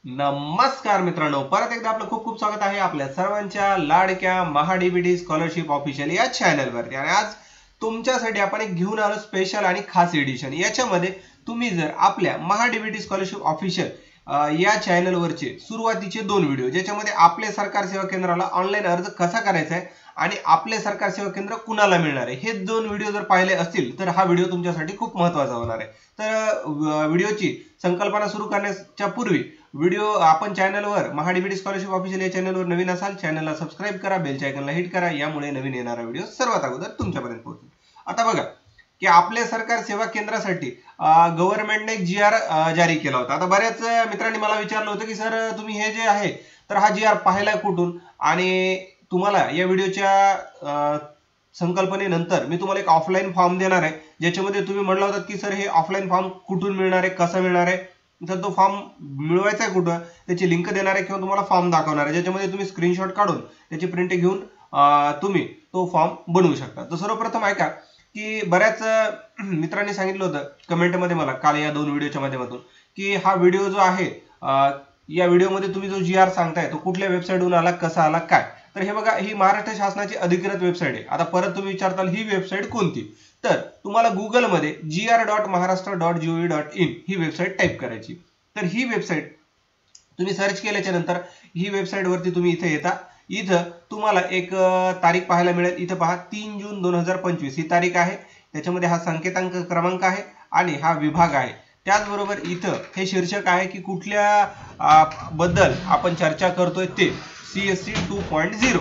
नमस्कार मित्रांनो, परत एकदा आपलं खूप खूप स्वागत आहे आपल्या सर्वांच्या लाडक्या महाडीबीटी स्कॉलरशिप ऑफिशियल या चॅनलवरती। आणि आज तुमच्यासाठी आपण एक घेऊन आलो स्पेशल आणि खास एडिशन। याच्यामध्ये तुम्ही जर आपल्या महाडीबीटी स्कॉलरशिप ऑफिशियल या चॅनलवरचे सुरुवातीचे 2 व्हिडिओ ज्याच्यामध्ये आपले सरकार सेवा केंद्राला ऑनलाईन अर्ज कसा करायचा आहे आणि आपले सरकार सेवा केंद्र कुणाला मिळणार आहे हे 2 व्हिडिओ जर पाहिले असतील तर हा व्हिडिओ तुमच्यासाठी खूप महत्त्वाचा होणार आहे। तर व्हिडिओची संकल्पना सुरू करण्याच्या पूर्वी व्हिडिओ आपण चॅनलवर महाडीबीटी स्कॉलरशिप ऑफिशियल या चॅनलवर नवीन असाल चॅनलला सबस्क्राइब करा, बेलच्या आयकॉनला हिट करा, यामुळे नवीन येणारा व्हिडिओ सर्वात अगोदर तुमच्यापर्यंत पोहोचेल। आता बघा की आपले सरकार सेवा केंद्रासाठी गव्हर्नमेंटने एक जीआर जारी केला होता। आता बऱ्याच मित्रांनी मला विचारलं होतं की सर तुम्ही हे जे आहे तर हा जीआर पाहिला कुठून, आणि तुम्हाला या व्हिडिओच्या संकल्पनेनंतर मी तुम्हाला एक ऑफलाईन फॉर्म देणार आहे ज्याच्यामध्ये तुम्ही म्हटलं होतं की सर हे ऑफलाईन फॉर्म कुठून मिळणार आहे, कसं मिळणार आहे, तर तो फॉर्म मिळवायचा आहे कुठं त्याची लिंक देणार आहे किंवा तुम्हाला फॉर्म दाखवणार आहे ज्याच्यामध्ये तुम्ही स्क्रीनशॉट काढून त्याची प्रिंट घेऊन तुम्ही तो फॉर्म बनवू शकता। तर सर्वप्रथम ऐका की बऱ्याच मित्रांनी सांगितलं होतं कमेंटमध्ये मला काल या 2 व्हिडिओच्या माध्यमातून की हा व्हिडिओ जो आहे या व्हिडिओमध्ये तुम्ही जो जीआर सांगताय तो कुठल्या वेबसाईटवरून आला, कसा आला, काय। तर हे बघा ही महाराष्ट्र शासनाची अधिकृत वेबसाईट आहे। आता परत तुम्ही विचारताल ही वेबसाईट कोणती, तर तुम्हाला गुगलमध्ये gr.maharashtra.gov.in ही वेबसाईट टाईप करायची। तर ही वेबसाईट तुम्ही सर्च केल्याच्या नंतर ही वेबसाईट वरती तुम्ही इथे येता। इथं तुम्हाला एक तारीख पाहायला मिळेल, इथं पहा 3 जून 2025 ही तारीख आहे, त्याच्यामध्ये हा संकेतांक क्रमांक आहे आणि हा विभाग आहे। त्याचबरोबर इथं हे शीर्षक आहे की कुठल्या बद्दल आपण चर्चा करतोय ते CSC 2.0।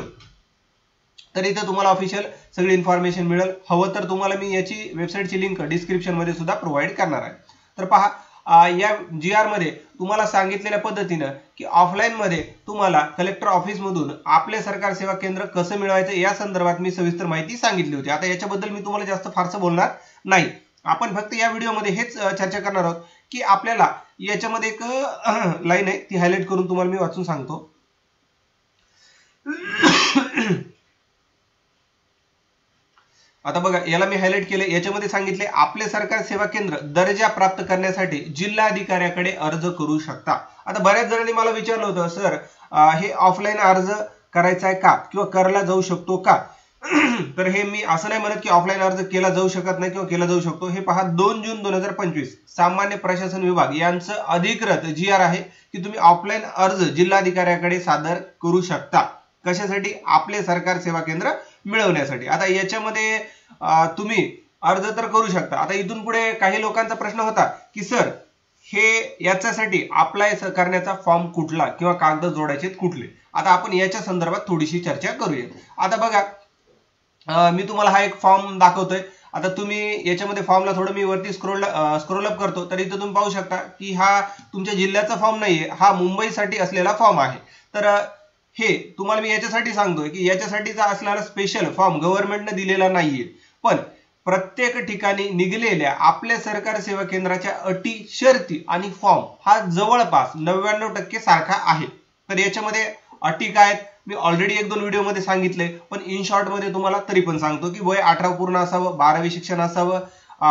तर इथे तुम्हाला ऑफिशियल सगळी इन्फॉर्मेशन मिळेल। हवं तर तुम्हाला मी याची वेबसाईटची लिंक डिस्क्रिप्शन मध्ये सुद्धा प्रोव्हाइड करणार आहे। तर पहा या जीआर मध्ये तुम्हाला सांगितलेल्या पद्धतीनं की ऑफलाईन मध्ये तुम्हाला कलेक्टर ऑफिस मधून आपले सरकार सेवा केंद्र कसं मिळवायचं या संदर्भात मी सविस्तर माहिती सांगितली होती। आता याच्याबद्दल मी तुम्हाला जास्त फारसं बोलणार नाही, आपण फक्त या व्हिडिओमध्ये हेच चर्चा करणार आहोत की आपल्याला याच्यामध्ये एक लाईन आहे ती हायलाइट करून तुम्हाला मी वाचून सांगतो। आता बघा याला मी हायलाइट केले, याच्यामध्ये सांगितले आपले सरकार सेवा केंद्र दर्जा प्राप्त करण्यासाठी जिल्हाधिकाऱ्याकडे अर्ज करू शकता। आता बऱ्याच जणांनी मला विचारलं होतं सर हे ऑफलाईन अर्ज करायचा आहे का किंवा करायला जाऊ शकतो का। तर हे मी असं नाही म्हणत की ऑफलाईन अर्ज केला जाऊ शकत नाही किंवा केला जाऊ शकतो। हे पहा 2 जून 2025 सामान्य प्रशासन विभाग यांचं अधिकृत जीआर आहे की तुम्ही ऑफलाईन अर्ज जिल्हाधिकाऱ्याकडे सादर करू शकता, कशासाठी, आपले सरकार सेवा केंद्र मिळवण्यासाठी। आता याच्यामध्ये तुम्ही अर्ज तर करू शकता। आता इथून पुढे काही लोकांचा प्रश्न होता की सर हे याच्यासाठी अप्लाय करण्याचा फॉर्म कुठला किंवा कागद जोडायचे कुठले। आता आपण याच्या संदर्भात थोडीशी चर्चा करूया। आता बघा मी तुम्हाला हा एक फॉर्म दाखवतोय। आता तुम्ही याच्यामध्ये फॉर्मला थोडं मी वरती स्क्रोल अप करतो तर इथं तुम्ही पाहू शकता की हा तुमच्या जिल्ह्याचा फॉर्म नाहीये, हा मुंबईसाठी असलेला फॉर्म आहे। तर हे तुम्हाला मी याच्यासाठी सांगतोय की याच्यासाठीचा असलेला स्पेशल फॉर्म गव्हर्नमेंटने दिलेला नाहीये, पण प्रत्येक ठिकाणी निघलेल्या आपल्या सरकार सेवा केंद्राच्या अटी, शर्ती आणि फॉर्म हा जवळपास 99% सारखा आहे। तर याच्यामध्ये अटी काय आहेत मी ऑलरेडी 1-2 व्हिडिओ मध्ये सांगितले, पण इन शॉर्ट मध्ये तुम्हाला तरी पण सांगतो की वय 18 पूर्ण असावं, 12वी शिक्षण असावं,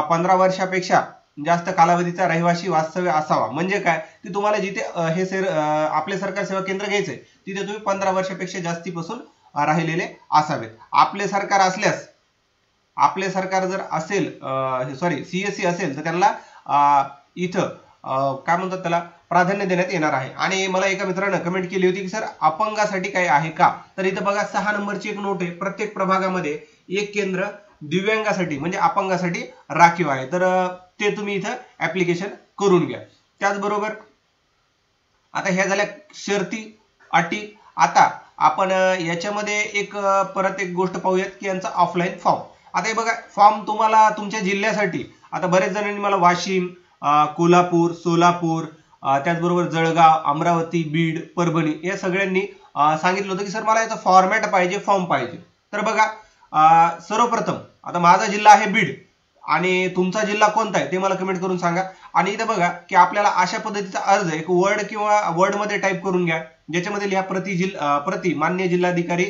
15 वर्षापेक्षा जास्त कालावधीचा रहिवासी वास्तव्य असावा। म्हणजे काय की तुम्हाला जिथे हे आपले सरकार सेवा केंद्र घ्यायचंय तिथे तुम्ही 15 वर्षापेक्षा जास्तीपासून राहिलेले असावेत। आपले सरकार असल्यास, आपले सरकार जर असेल सॉरी CSC असेल तर त्यांना इथं काय म्हणतात त्याला प्राधान्य देण्यात येणार आहे। आणि मला एका मित्रानं कमेंट केली होती की सर अपंगासाठी काय आहे का, तर इथं बघा 6 नंबरची एक नोट आहे, प्रत्येक प्रभागामध्ये एक केंद्र दिव्यांगासाठी म्हणजे अपंगासाठी राखीव आहे, तर ते तुम्ही इथं ऍप्लिकेशन करून घ्या। त्याचबरोबर आता ह्या झाल्या शर्ती, अटी। आता आपण याच्यामध्ये एक परत एक गोष्ट पाहूयात की यांचा ऑफलाईन फॉर्म। आता हे बघा फॉर्म तुम्हाला तुमच्या जिल्ह्यासाठी, आता बरेच जणांनी मला वाशिम, कोल्हापूर, सोलापूर, त्याचबरोबर जळगाव, अमरावती, बीड, परभणी या सगळ्यांनी सांगितलं होतं की सर मला याचा फॉर्मॅट पाहिजे, फॉर्म पाहिजे। तर बघा सर्वप्रथम आता माझा जिल्हा आहे बीड आणि तुमचा जिल्हा कोणता आहे ते मला कमेंट करून सांगा। आणि इथं बघा की आपल्याला अशा पद्धतीचा अर्ज एक वर्ड किंवा वर्ड मध्ये टाईप करून घ्या, ज्याच्यामध्ये लिहा प्रति मान्य जिल्हाधिकारी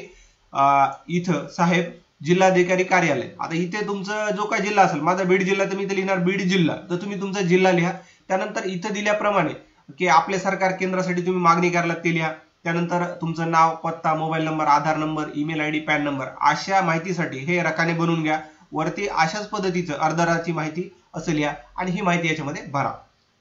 इथं साहेब जिल्हाधिकारी कार्यालय। आता इथे तुमचा जो काही जिल्हा असेल, माझा बीड जिल्हा तर मी इथे लिहिणार बीड जिल्हा, तर तुम्ही तुमचा जिल्हा लिहा। त्यानंतर इथे दिल्याप्रमाणे की आपले सरकार केंद्रासाठी तुम्ही मागणी करायला ते लिहा. त्यानंतर तुमचं नाव, पत्ता, mobile number, Aadhaar number, email ID, PAN number अशा माहितीसाठी हे रकाने बनवून घ्या. वरती अशाच पद्धतीचं अर्धराची माहिती असं लिहा आणि ही माहिती याच्यामध्ये भरा.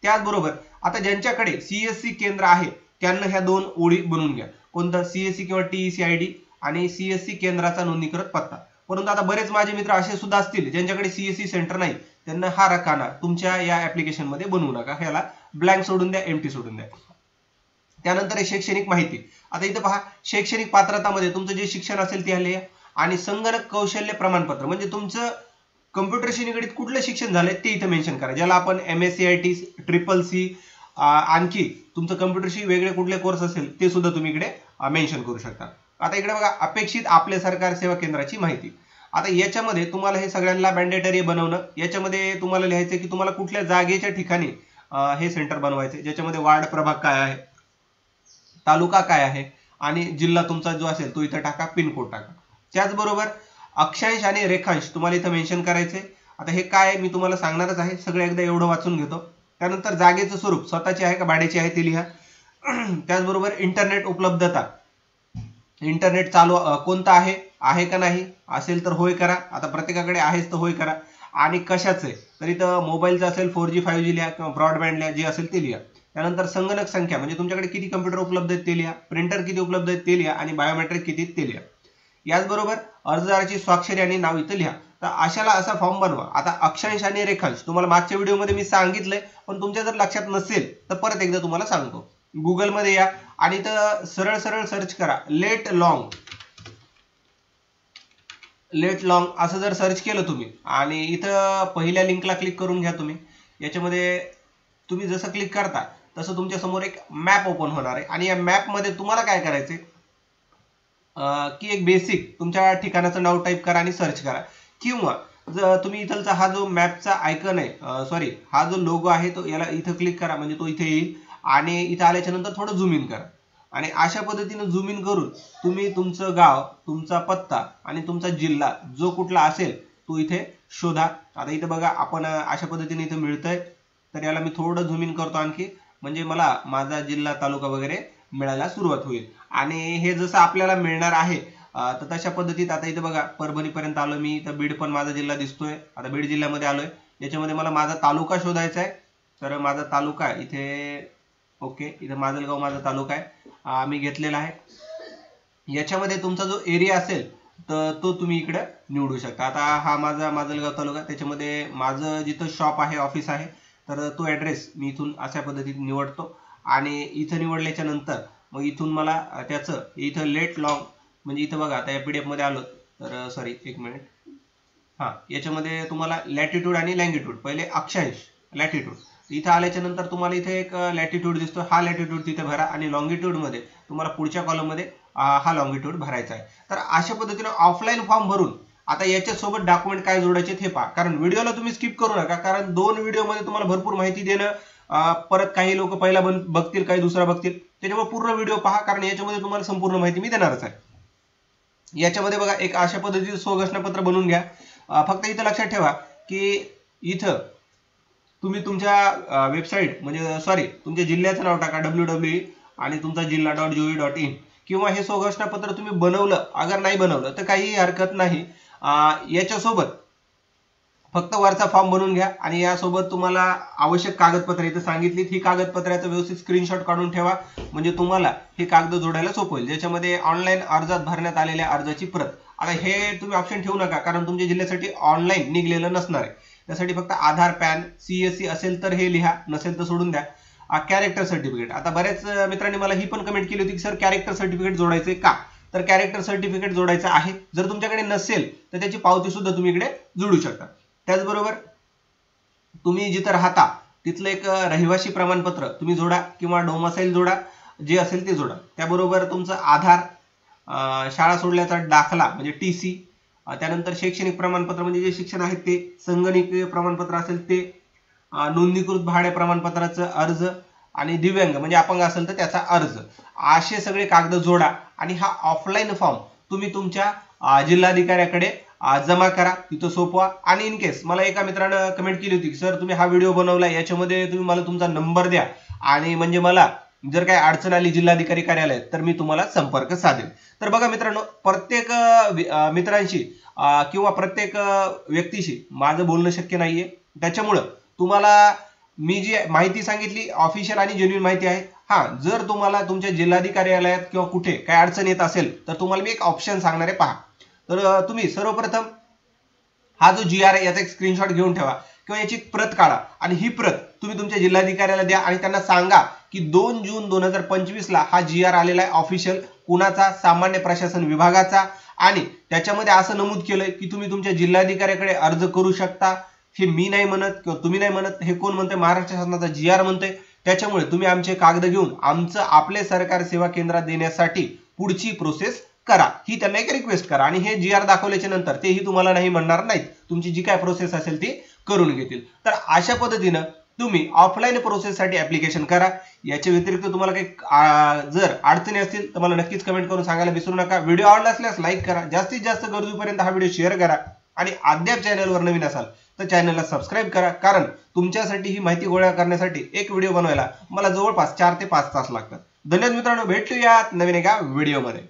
त्याचबरोबर आता ज्यांच्याकडे CSC केंद्र आहे त्यांना ह्या 2 ओळी बनवून घ्या. कोणतं? CSC किंवा TEC आयडी आणि CSC केंद्राचा नोंदणीकृत पत्ता. परंतु आता बरेच माझे मित्र असे सुद्धा असतील ज्यांच्याकडे CSC सेंटर नाही, त्यांना हा रकाना तुमच्या या ऍप्लिकेशन मध्ये बनवू नका. ह्याला ब्लँक सोडून द्या, एम्प्टी सोडून द्या. त्यानंतर शैक्षणिक माहिती. आता इथं पहा, शैक्षणिक पात्रतामध्ये तुमचं जे शिक्षण असेल ते लिहा आणि संगणक कौशल्य प्रमाणपत्र म्हणजे तुमचं कम्प्युटरशी निगडित कुठलं शिक्षण झालंय ते इथं मेन्शन करा. ज्याला आपण MSCIT, CCC, आणखी तुमचं कम्प्युटरशी वेगळे कुठले कोर्स असेल ते सुद्धा तुम्ही इकडे मेन्शन करू शकता. आता इकडे बघा, अपेक्षित आपले सरकार सेवा केंद्राची माहिती. आता याच्यामध्ये तुम्हाला हे सगळ्यांना मॅन्डेटरी बनवणं. याच्यामध्ये तुम्हाला लिहायचं की तुम्हाला कुठल्या जागेच्या ठिकाणी हे सेंटर बनवायचे, ज्याच्यामध्ये वार्ड प्रभाग काय आहे, तालुका काय आहे आणि जिल्हा तुमचा जो असेल तो इथं टाका, पिनकोड टाका. त्याचबरोबर अक्षांश आणि रेखांश तुम्हाला इथं मेन्शन करायचे. आता हे काय मी तुम्हाला सांगणारच आहे, सगळं एकदा एवढं वाचून घेतो. त्यानंतर जागेचं स्वरूप स्वतःची आहे का भाड्याची आहे ते लिहा. त्याचबरोबर इंटरनेट उपलब्धता, इंटरनेट चालू कोणतं आहे का नाही, असेल तर होय करा. आता प्रत्येकाकडे आहेच तर होय करा. आणि कशाचं आहे तर इथं मोबाईलचं असेल 4G 5G लिहा किंवा ब्रॉडबँड लिहा, जे असेल ते लिहा. त्यानंतर संगणक संख्या म्हणजे तुमच्याकडे किती कम्प्युटर उपलब्ध आहेत ते लिहा, प्रिंटर किती उपलब्ध आहेत ते लिहा आणि बायोमेट्रिक किती ते लिहा. याचबरोबर अर्जदाराची स्वाक्षरी आणि नाव इथं लिहा. तर अशाला असा फॉर्म बनवा. आता अक्षांश आणि रेखांश तुम्हाला मागच्या व्हिडिओमध्ये मी सांगितलंय, पण तुमच्या जर लक्षात नसेल तर परत एकदा तुम्हाला सांगतो. गुगल मध्ये या आणि इथं सरळ सरळ सर्च करा लेट लॉंग असं जर सर्च केलं तुम्ही आणि इथं पहिल्या लिंकला क्लिक करून घ्या. तुम्ही याच्यामध्ये तुम्ही जसं क्लिक करता तसं तुमच्या समोर एक मॅप ओपन होणार आहे आणि या मॅप मध्ये तुम्हाला काय करायचंय की एक बेसिक तुमच्या ठिकाणाचं नाव टाईप करा आणि सर्च करा. किंवा जर तुम्ही इथलचा हा जो मॅपचा आयकन आहे, हा जो लोगो आहे तो याला इथं क्लिक करा म्हणजे तो इथे येईल आणि इथं आल्याच्या नंतर थोडं झूम इन करा आणि अशा पद्धतीने झूम इन करून तुम्ही तुमचं गाव, तुमचा पत्ता आणि तुमचा जिल्हा जो कुठला असेल तो इथे शोधा. आता इथं बघा आपण अशा पद्धतीने इथं मिळतंय, तर याला मी थोडं झूम इन करतो आणखी, म्हणजे मला माझा जिल्हा तालुका वगैरे मिळायला सुरुवात होईल. आणि हे जसं आपल्याला मिळणार आहे तर तशा पद्धतीत आता इथे बघा परभणी पर्यंत आलो मी. इथं बीड पण माझा जिल्हा दिसतोय. आता बीड जिल्ह्यामध्ये आलोय. याच्यामध्ये मला माझा तालुका शोधायचा आहे, तर माझा तालुका इथे ओके, इथं माजलगाव माझा तालुका आहे, मी घेतलेला आहे. याच्यामध्ये तुमचा जो एरिया असेल तर तो तुम्ही इकडे निवडू शकता. आता हा माझा माजलगाव तालुका, त्याच्यामध्ये माझं जिथं शॉप आहे, ऑफिस आहे, तर तो ऍड्रेस मी इथून अशा पद्धतीने निवडतो आणि इथं निवडल्याच्या नंतर मग इथून मला त्याचं इथं लेट लॉंग म्हणजे इथं बघा आता या PDF मध्ये आलो तर एक मिनिट, याच्यामध्ये तुम्हाला लॅटिट्यूड आणि लँगिट्यूड, पहिले अक्षांश लॅटिट्यूड, इथं आल्याच्या नंतर तुम्हाला इथे एक लॅटिट्यूड दिसतो, हा लॅटिट्यूड तिथे भरा आणि लॉंगिट्यूड मध्ये तुम्हाला पुढच्या कॉलम मध्ये हा लॉंगिट्यूड भरायचा आहे. तर अशा पद्धतीने ऑफलाईन फॉर्म भरून आता याच्यासोबत डॉक्युमेंट काय जोडायचे ते पहा, कारण व्हिडिओला तुम्ही स्किप करू नका, कारण 2 व्हिडिओमध्ये तुम्हाला भरपूर माहिती देणं, परत काही लोक पहिला बघतील, काही दुसरा बघतील, त्याच्यामुळे पूर्ण व्हिडिओ पहा, कारण याच्यामध्ये तुम्हाला संपूर्ण माहिती मी देणारच आहे. याच्यामध्ये बघा एक अशा पद्धतीचं स्वघोषणापत्र बनवून घ्या. फक्त इथं लक्षात ठेवा की इथं तुम्ही तुमच्या वेबसाईट म्हणजे तुमच्या जिल्ह्याचं नाव टाका www आणि तुमचा जिल्हा.gov.in, किंवा हे स्वघोषणापत्र तुम्ही बनवलं, अगर नाही बनवलं तर काही हरकत नाही. याच्यासोबत फक्त वरचा फॉर्म बनवून घ्या आणि यासोबत तुम्हाला आवश्यक कागदपत्र इथं सांगितलीत, ही कागदपत्राचं व्यवस्थित स्क्रीनशॉट काढून ठेवा, म्हणजे तुम्हाला हे कागद जोडायला सोपं होईल. ज्याच्यामध्ये ऑनलाईन अर्जात भरण्यात आलेल्या अर्जाची प्रत. आता हे तुम्ही ऑप्शन ठेवू नका, कारण तुमच्या जिल्ह्यासाठी ऑनलाईन निघलेलं नसणार आहे. त्यासाठी फक्त आधार, पॅन, CSC असेल तर हे लिहा, नसेल तर सोडून द्या. कॅरेक्टर सर्टिफिकेट, आता बऱ्याच मित्रांनी मला ही पण कमेंट केली होती की सर कॅरेक्टर सर्टिफिकेट जोडायचे का, तर कॅरेक्टर सर्टिफिकेट जोडायचं आहे. जर तुमच्याकडे नसेल तर त्याची पावती सुद्धा तुम्ही इकडे जोडू शकता. त्याचबरोबर तुम्ही जिथं राहता तिथलं एक रहिवासी प्रमाणपत्र तुम्ही जोडा किंवा डोमासाईल जोडा, जे असेल ते जोडा. त्याबरोबर तुमचं आधार, शाळा सोडल्याचा दाखला म्हणजे TC, त्यानंतर शैक्षणिक प्रमाणपत्र म्हणजे जे शिक्षण आहे ते, संगणकीय प्रमाणपत्र असेल ते, नोंदणीकृत भाडे प्रमाणपत्राचं अर्ज आणि दिव्यांग म्हणजे अपंग असेल तर त्याचा अर्ज, असे सगळे कागद जोडा आणि हा ऑफलाईन फॉर्म तुम्ही तुमच्या जिल्हाधिकाऱ्याकडे जमा करा, तिथं सोपवा. आणि इन केस मला एका मित्रानं कमेंट केली होती की सर तुम्ही हा व्हिडिओ बनवला, याच्यामध्ये तुम्ही मला तुमचा नंबर द्या आणि म्हणजे मला जर काही अडचण आली जिल्हाधिकारी कार्यालयात तर मी तुम्हाला संपर्क साधेल. तर बघा मित्रांनो, प्रत्येक मित्रांशी किंवा प्रत्येक व्यक्तीशी माझं बोलणं शक्य नाहीये. त्याच्यामुळं तुम्हाला मी जी माहिती सांगितली ऑफिशियल आणि जेन्युइन माहिती आहे. हा, जर तुम्हाला तुमच्या जिल्हाधिकारी कार्यालयात किंवा कुठे काय अडचण येत असेल तर तुम्हाला मी एक ऑप्शन सांगणार आहे, पहा. तर तुम्ही सर्वप्रथम हा जो GR आहे याचा एक स्क्रीनशॉट घेऊन ठेवा किंवा याची प्रत काढा आणि ही प्रत तुम्ही तुमच्या जिल्हाधिकाऱ्याला द्या आणि त्यांना सांगा की 2 जून 2025 ला हा GR आलेला आहे ऑफिशियल, कुणाचा, सामान्य प्रशासन विभागाचा, आणि त्याच्यामध्ये असं नमूद केलंय की तुम्ही तुमच्या जिल्हाधिकाऱ्याकडे अर्ज करू शकता. हे मी नाही म्हणत किंवा तुम्ही नाही म्हणत, हे कोण म्हणतंय? महाराष्ट्र शासनाचा GR म्हणतोय. त्याच्यामुळे तुम्ही आमचे कागद घेऊन आमचं आपले सरकार सेवा केंद्रात देण्यासाठी पुढची प्रोसेस करा, ही त्यांना एक रिक्वेस्ट करा. आणि हे GR दाखवल्याच्या नंतर तेही तुम्हाला नाही म्हणणार नाहीत, तुमची जी काय प्रोसेस असेल ती करून घेतील. तर अशा पद्धतीनं तुम्ही ऑफलाईन प्रोसेससाठी ऍप्लिकेशन करा. याच्या व्यतिरिक्त तुम्हाला काही जर अडचणी असतील तर मला नक्कीच कमेंट करून सांगायला विसरू नका. व्हिडिओ आवडला असल्यास लाईक करा, जास्तीत जास्त गरजूपर्यंत हा व्हिडिओ शेअर करा आणि अद्याप चॅनलवर नवीन असाल तर चॅनलला सबस्क्राईब करा, कारण तुमच्यासाठी ही माहिती गोळा करण्यासाठी एक व्हिडिओ बनवायला मला जवळपास 4 ते 5 तास लागतात. धन्यवाद मित्रांनो, भेटूयात नवीन एका व्हिडिओमध्ये.